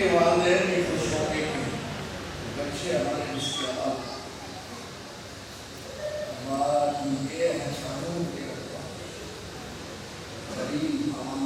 के वालिदैन की खुश होने की बच्चे हमारे इसके हमारी ये है कानून के गरीब आम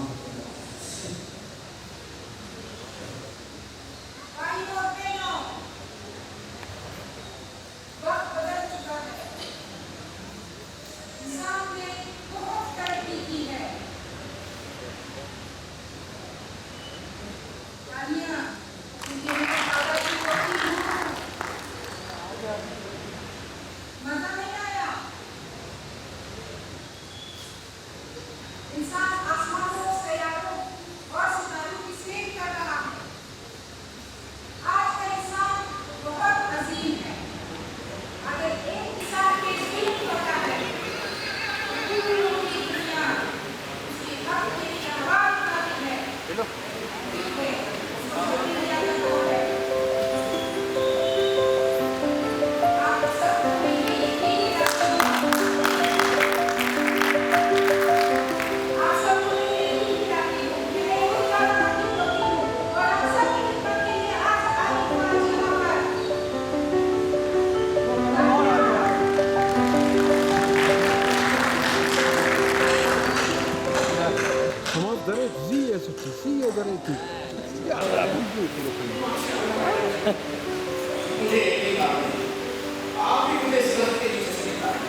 मुझे एक आप ही मुझे सर के नीचे से निकालें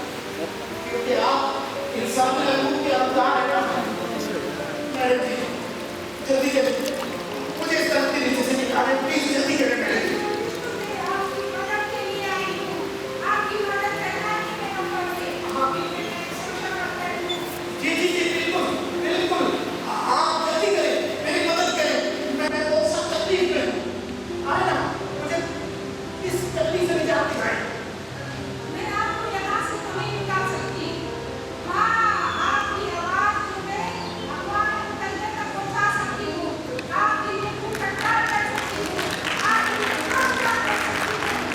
क्योंकि आप इंसान के रूप के अवतार हैं ना। मैडम जी जल्दी करें मुझे सर के नीचे से निकालें प्लीज जल्दी करें मैडम जी। आपकी मदद के लिए आई हूँ आपकी मदद करना ही मेरा फर्ज है। जी जी जी बिल्कुल बिल्कुल आप जल्दी करें मेरी मदद करें मैं बहुत सख्त तकलीफ में हूँ आए ना मुझे इस तकलीफ से निजात दिलाएं। मैं आपको यहाँ से तो नहीं निकाल सकती। हाँ आपकी आवाज़ जो है अखबार मुतल्ले तक पहुँचा सकती हूँ। आपके लिए खूब टकरार कर सकती हूँ। आपकी आवाज़ कर सकती हूँ।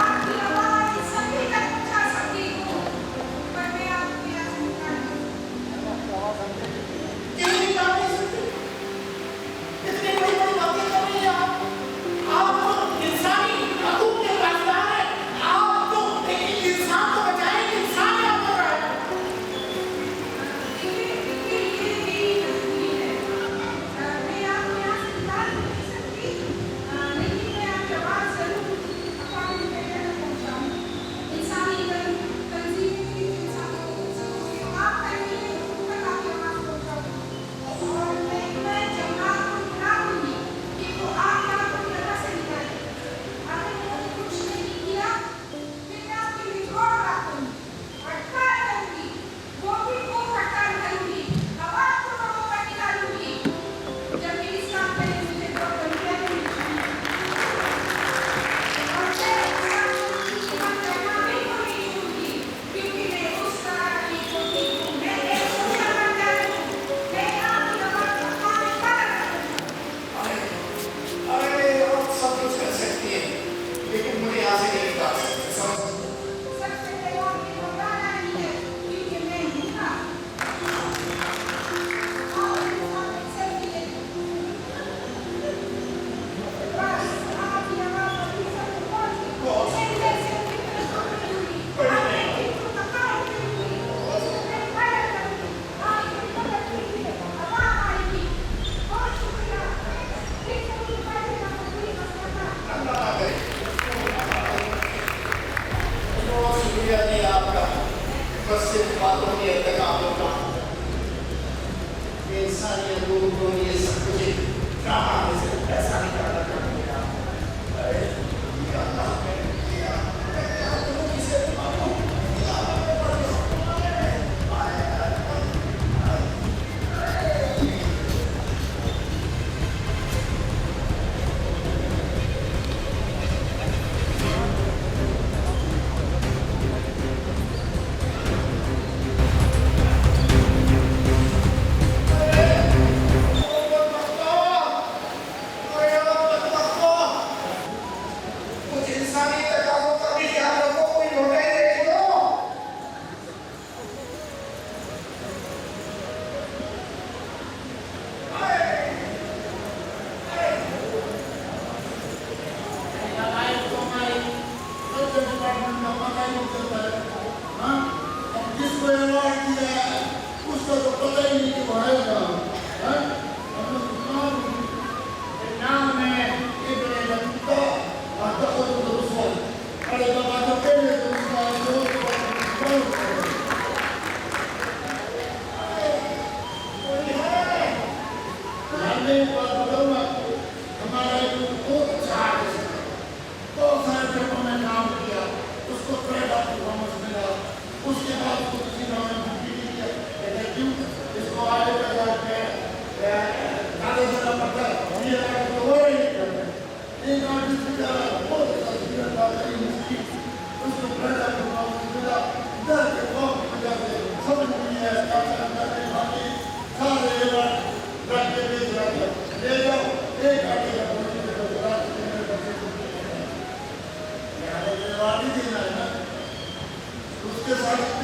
आपकी आवाज़ सभी तक पहुँचा सकती हूँ। पर मैं आपको यहाँ से निकाल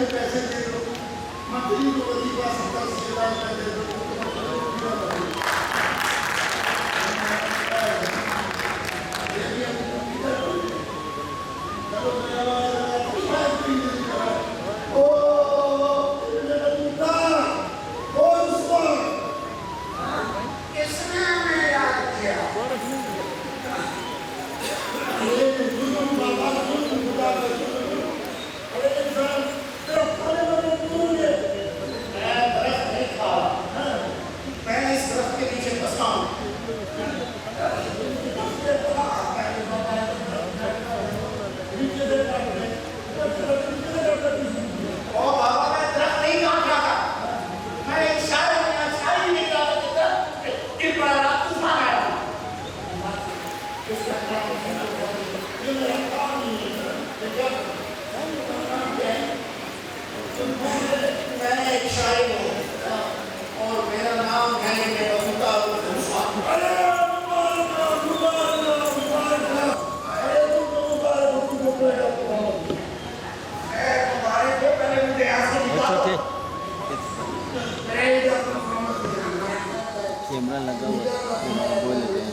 में पैसे दे दो, मंत्री को वजीफा 70,000 रुपये दे दो। कैमरा लगा हुआ है, बोल लेते हैं।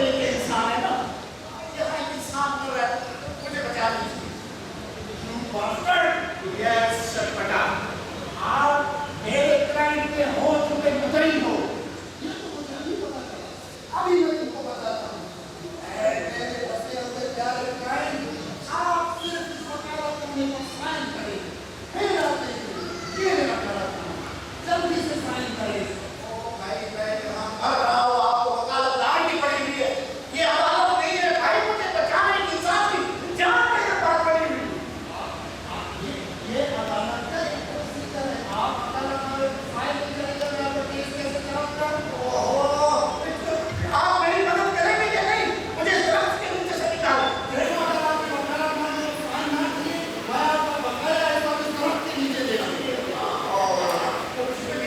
मिले के इंसान है ना, यहाँ इंसान कर रहा है, मुझे बचा दीजिए। यस चटपटा, आप मेरे क्लाइंट के हो चुके मुजरिम हो, ये तो मुझे नहीं पता था, अभी मैं तुमको बताता हूँ। मेरे बसे हुए प्यारे क्लाइंट, आप सिर्फ इस वकालत करने को साइन करें, फिर आप देखेंगे, ये मेरा गलत है, जल्दी से साइन करें। ओ भाई मैं यहाँ मर रहा हूँ, आपको वकालत लानी पड़ेगी, ये अदालत नहीं है भाई, मुझे बचाने की इंसाफी जान नहीं बात करेंगे। ये अदालत का एक प्रोसीजर है, आप अदालत में फाइल करेंगे, मैं आपको केस कैसे कराऊंगा? ओहो, आप मेरी मदद करेंगे या नहीं? मुझे इस तरह के नीचे से निकालो। देखो अगर आपकी वकालत में फाइल ना की, मैं आपका बकाया है तो इस तरह के नीचे दे दूंगा।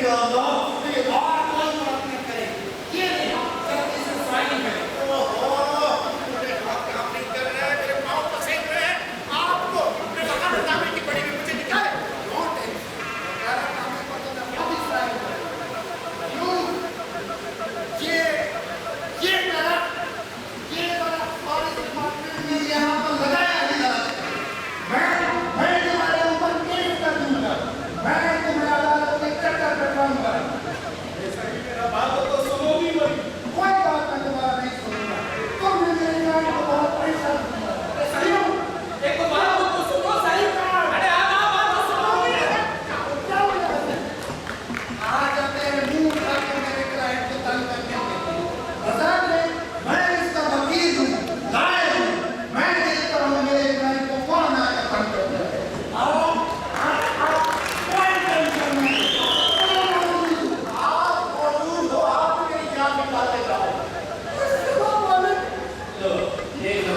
या अल्लाह, ये और कोई बात न करे, ये नहीं, जल्दी से साइन करें। ओहो, मुझे काम नहीं कर रहा है, मेरे पाँव पसीज रहे हैं, आपको अपने वकालत नामे की पड़ी हुई मुझे निकाले। नोट है, वकालत नामे पर तो मैं अभी साइन करूंगा। यूं, ये मेरा फॉरेस्ट डिपार्टमेंट में यहाँ पर लगाया ही ना। मैं तुम्हारे ऊपर केस कर दूंगा, मैं तुम्हें अदालत में चक्कर कटवाऊंगा। ऐसा ही मेरा बात तो सुनोगी वही, कोई बात मैं तुम्हारा नहीं सुनूंगा, तुम मेरे क्लाइंट को बहुत परेशान किया। सही हो? एक तो बात तो सुनो, सही कहा। अरे आप बात तो सुनोगे। क्या हो रहा है? आज अपने मुंह उठा के मेरे क्लाइंट को तंग करने के लिए बता दे, मैं इसका वकील हूँ, लायक हूँ, मैं देखता हूँ मेरे क्लाइंट को कौन आकर तंग करता है। आओ, कोई टेंशन नहीं, आप मौजूद हो, आप मेरी जान निकालते जाओ। लो, ये लो।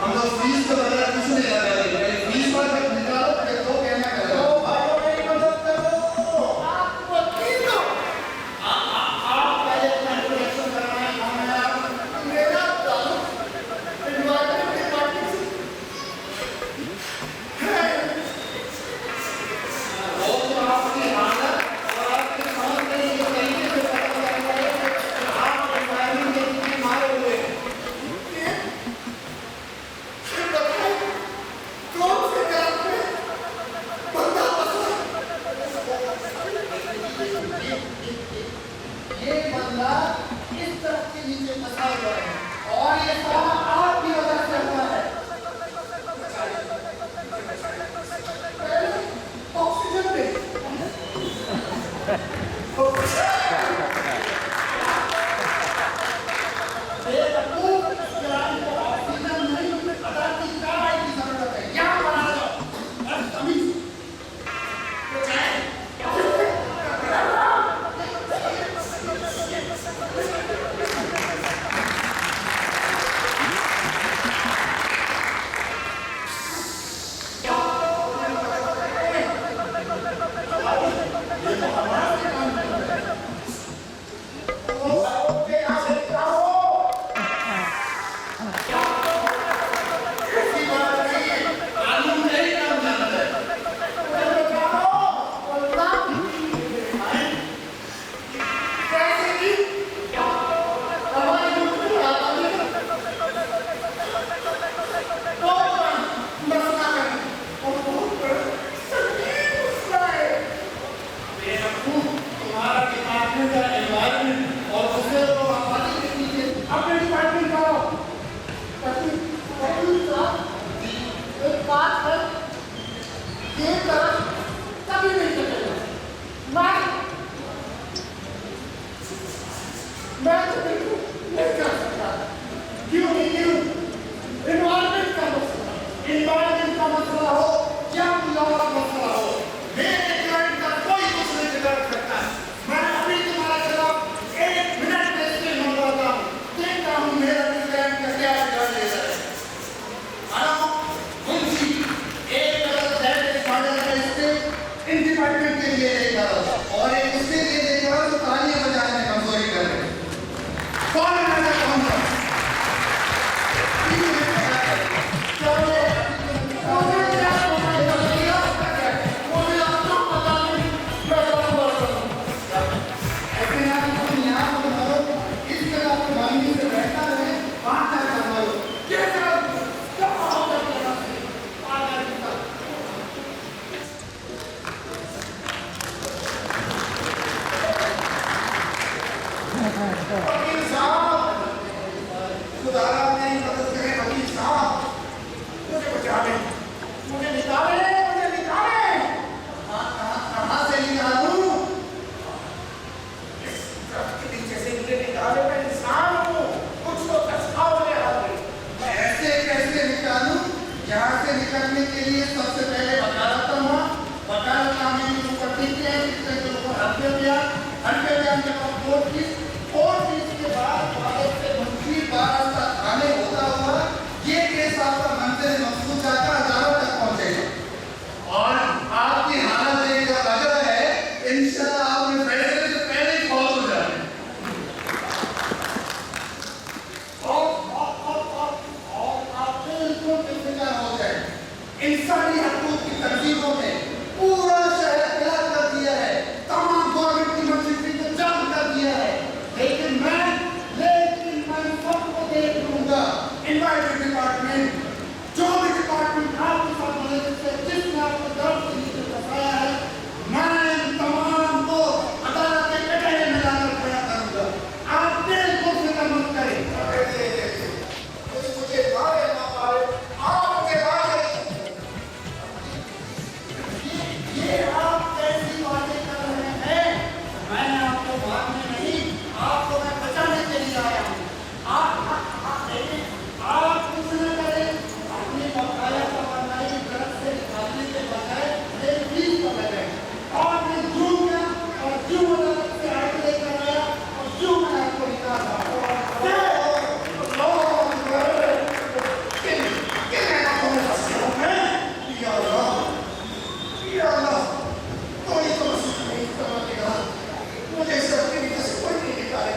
हम लोग फीस तो वगैरह कुछ नहीं लगा रहे, फीस पर जब निकालो फिर तो कहना करो। भाइयों मेरी मदद करो, आप वकील हो, आप पहले अपना इंट्रोडक्शन करवाएं, कौन है आप? मेरा ताल्लुक एनवायरनमेंट डिपार्टमेंट से है। वो तो आपकी हालत और आपके समझ में ये तरीके से पता चल रहा है कि आप एनवायरनमेंट के कितने मारे हुए हैं। कौन से ग्राम में बंदा फंसा? ये बंदा इस तरफ के नीचे फंसा हुआ है और ये सारा आपकी वजह से हुआ है। ऑक्सीजन दे। ऑक्सीजन नहीं, अदालत की कार्रवाई की जरूरत है। यहाँ पर आ जाओ। तमीज तुम्हारा डिपार्टमेंट का एनवायरनमेंट और उससे वकील साहब, खुदारा मेरी मदद करें वकील साहब, मुझे बचा लें, मुझे निकाले, मुझे निकाले। कहाँ से निकालूं? इस ट्रक के नीचे से मुझे निकाले, मैं इंसान हूँ, कुछ तो प्रस्ताव ले आओगे। मैं ऐसे कैसे निकालूं? यहाँ से निकलने के लिए सबसे पहले वकालत हुआ, वकालत नामे की उपस्थिति है, इसके ऊपर हत्या बयान के बाद कोर्ट फीस के बाद अदालत से मुंशी बारास्ता थाने होता हुआ ये केस आपका मंजिल मकसूद जाकर अदालत तक पहुंचेगा और आपकी हालत देखकर लग रहा है इंशाल्लाह आपने फैसले से पहले ही फौत हो जाए। और आप बिल्कुल बेफिक्र हो जाए। इंसानी हकूक की तंजीमों ने पूरा शहर इख्तियार कर दिया है, तमाम गवर्नमेंट की मशीनरी को जाम कर दिया है, लेकिन मैं सबको देख लूंगा। इन्वायरमेंट डिपार्टमेंट, जो भी डिपार्टमेंट आपके साथ मदद से जिसने आपको दर्द से नीचे फंसाया है, मैं तमाम को अदालत के कटहरे में लाकर खड़ा करूंगा। आप बिल्कुल फिक्र मत करें। मुझे मारे ना मारे, आप मुझे मारे। ये आप कैसी बातें कर रहे हैं? मैं आपको मारने नहीं, आपको मैं बचाने के लिए आया हूँ। आप कुछ न करें, अपनी बकाया तमन्नाई घर से निकालने के बजाय एक फीस पर लगे और मैं जूं गया और जूं अदालत से आगे लेकर आया और जूं मैं आपको निकाला। मुझे सबके नीचे से कोई नहीं निकाले।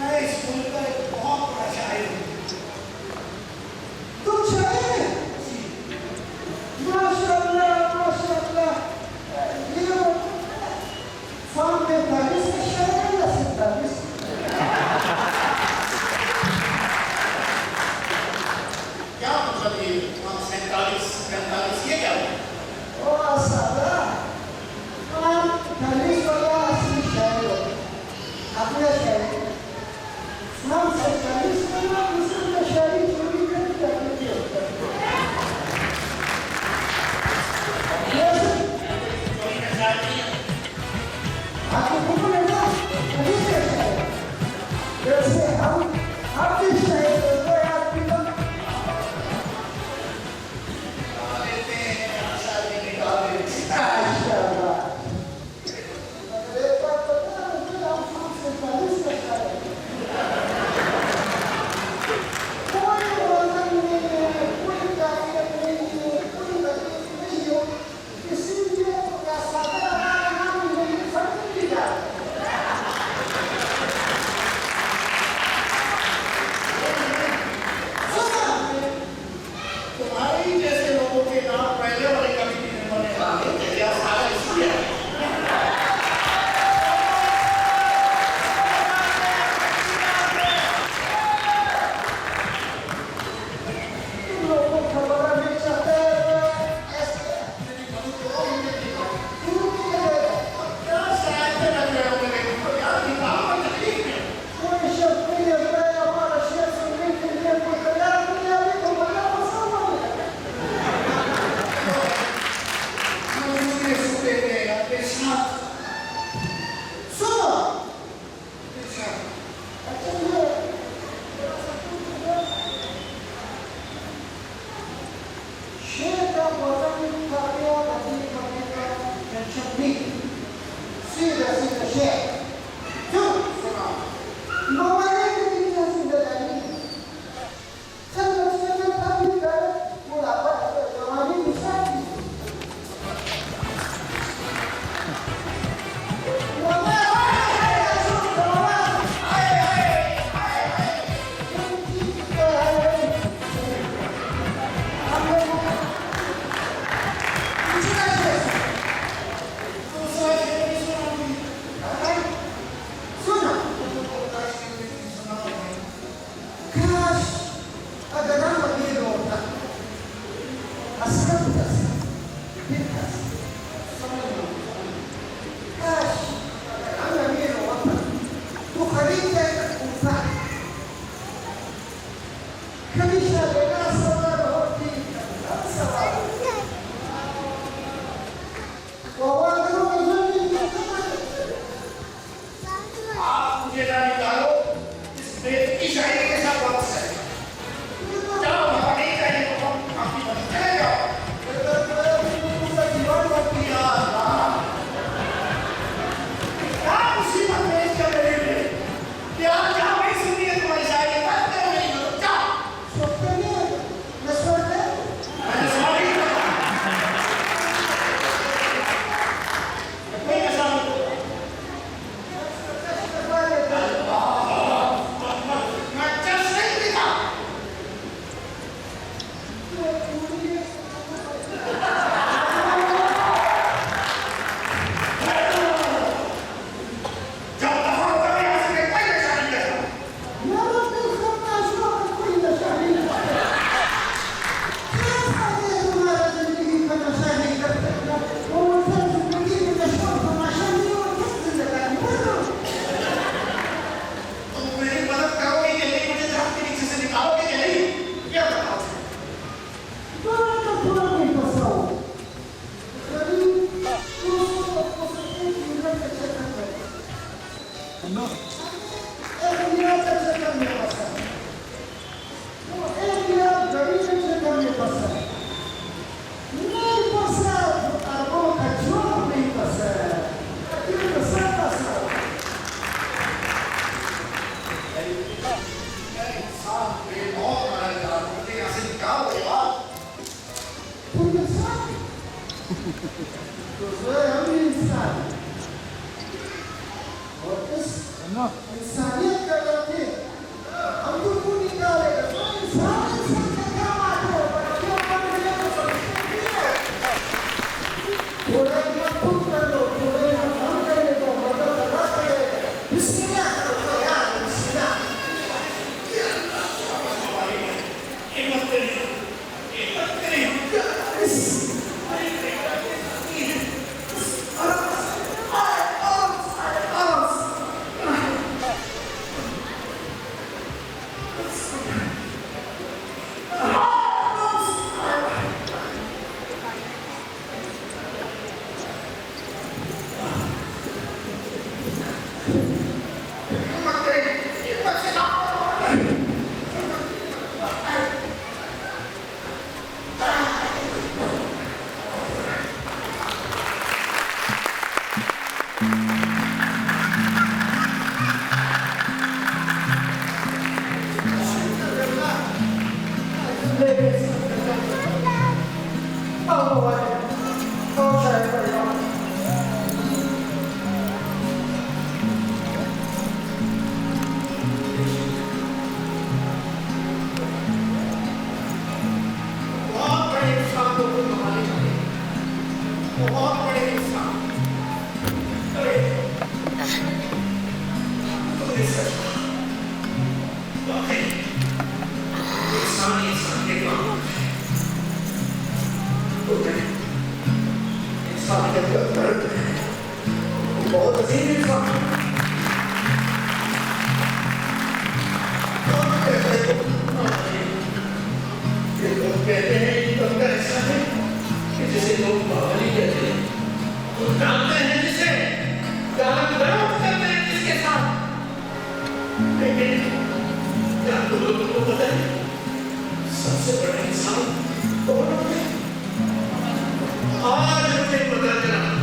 मैं स्कूल का Chapnik. Sida Shek. Two. Mama ini sudah jadi. Saya tapi mula apa? Mama ini bisa. आज मुझे पता चला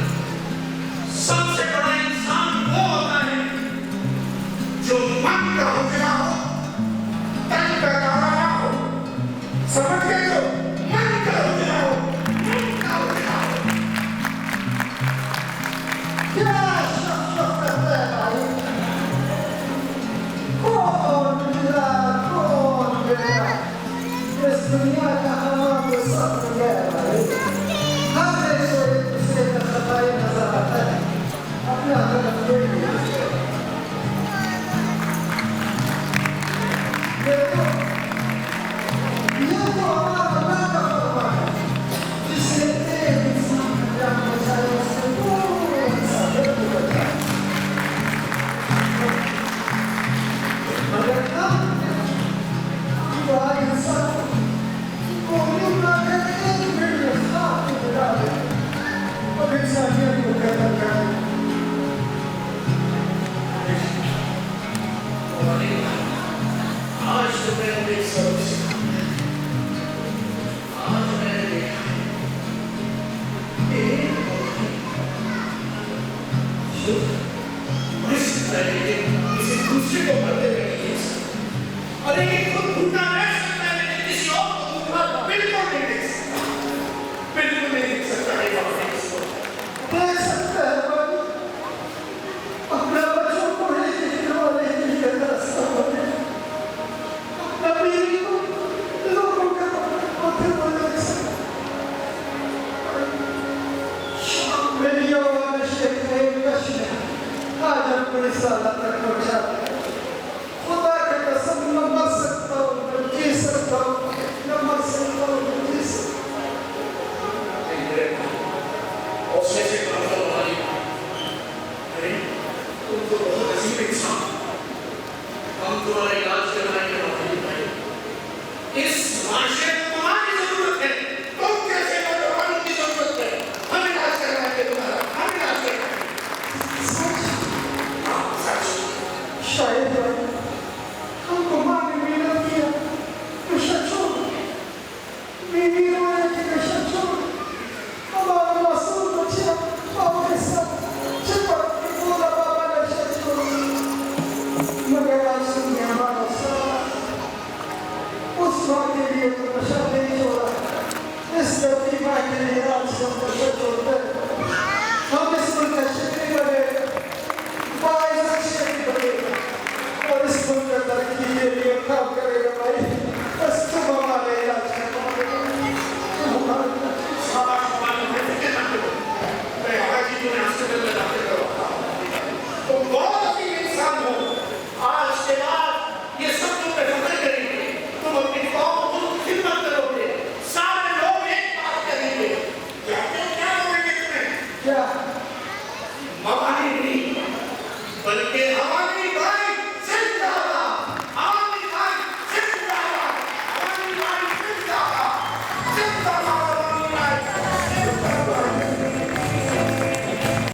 फिर बोलने लग सकता मेरी आवाज़ शेख है कश में आज अपने साला तक पहुंचा